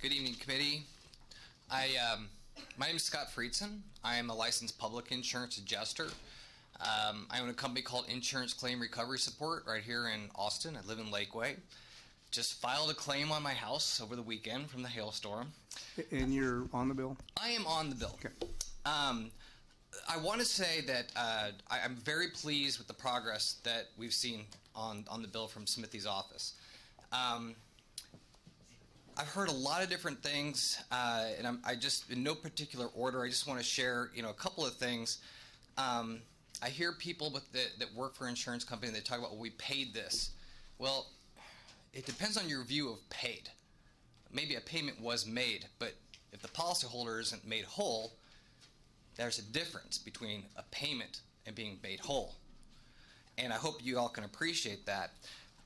Good evening, committee. My name is Scott Friedson. I am a licensed public insurance adjuster. I own a company called Insurance Claim Recovery Support right here in Austin. I live in Lakeway. Just filed a claim on my house over the weekend from the hailstorm. And you're on the bill? I am on the bill. Okay. I want to say that I'm very pleased with the progress that we've seen on the bill from Smithy's office. I've heard a lot of different things, and I just, in no particular order, I just want to share, a couple of things. I hear people that work for an insurance company, they talk about, well, we paid this. Well, it depends on your view of paid. Maybe a payment was made, but if the policyholder isn't made whole, there's a difference between a payment and being made whole. And I hope you all can appreciate that.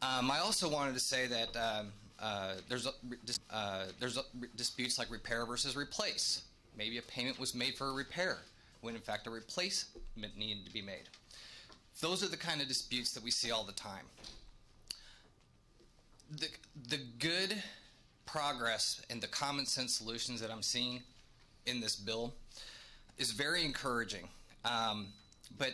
I also wanted to say that there's disputes like repair versus replace. Maybe a payment was made for a repair when in fact a replacement needed to be made. Those are the kind of disputes that we see all the time. The good progress and the common sense solutions that I'm seeing in this bill is very encouraging. But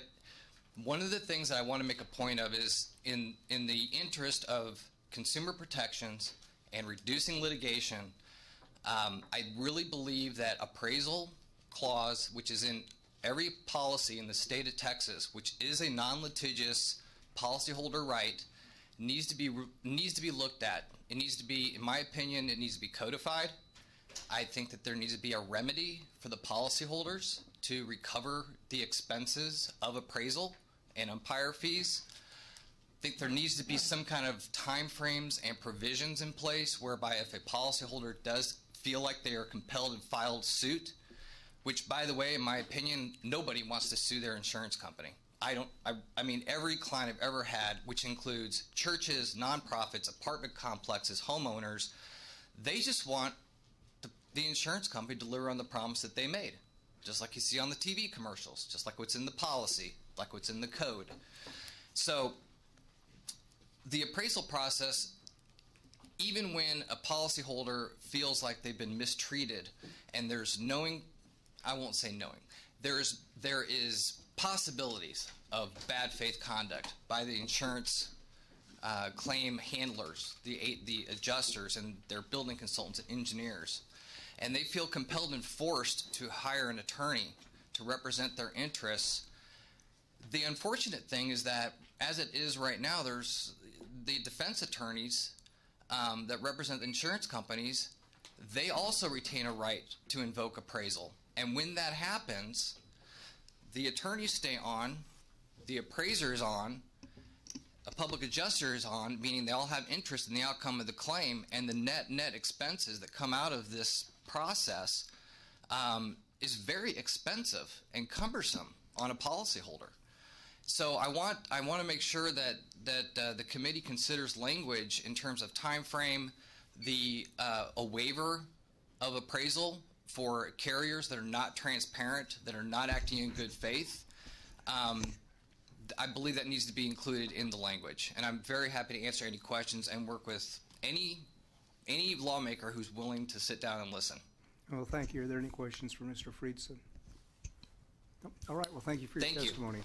one of the things that I want to make a point of is in the interest of consumer protections and reducing litigation, I really believe that appraisal clause, which is in every policy in the state of Texas, which is a non-litigious policyholder right, needs to be looked at. It needs to be, in my opinion, it needs to be codified. I think that there needs to be a remedy for the policyholders to recover the expenses of appraisal and umpire fees. I think there needs to be some kind of time frames and provisions in place whereby if a policyholder does feel like they are compelled to file suit, which, by the way, in my opinion, nobody wants to sue their insurance company. I mean, every client I've ever had, which includes churches, nonprofits, apartment complexes, homeowners, they just want the insurance company to deliver on the promise that they made, just like you see on the TV commercials, just like what's in the policy, like what's in the code. So the appraisal process, even when a policyholder feels like they've been mistreated and there's knowing, I won't say knowing, there is possibilities of bad faith conduct by the insurance claim handlers, the adjusters and their building consultants and engineers, and they feel compelled and forced to hire an attorney to represent their interests. The unfortunate thing is that as it is right now, there's the defense attorneys that represent the insurance companies, they also retain a right to invoke appraisal. And when that happens, the attorneys stay on, the appraiser is on, a public adjuster is on, meaning they all have interest in the outcome of the claim, and the net expenses that come out of this process is very expensive and cumbersome on a policyholder. So I want to make sure that the committee considers language in terms of time frame, a waiver of appraisal for carriers that are not transparent, that are not acting in good faith. I believe that needs to be included in the language, and I'm very happy to answer any questions and work with any lawmaker who's willing to sit down and listen. Well, thank you. Are there any questions for Mr. Friedson? No? All right. Well, thank you for your testimony.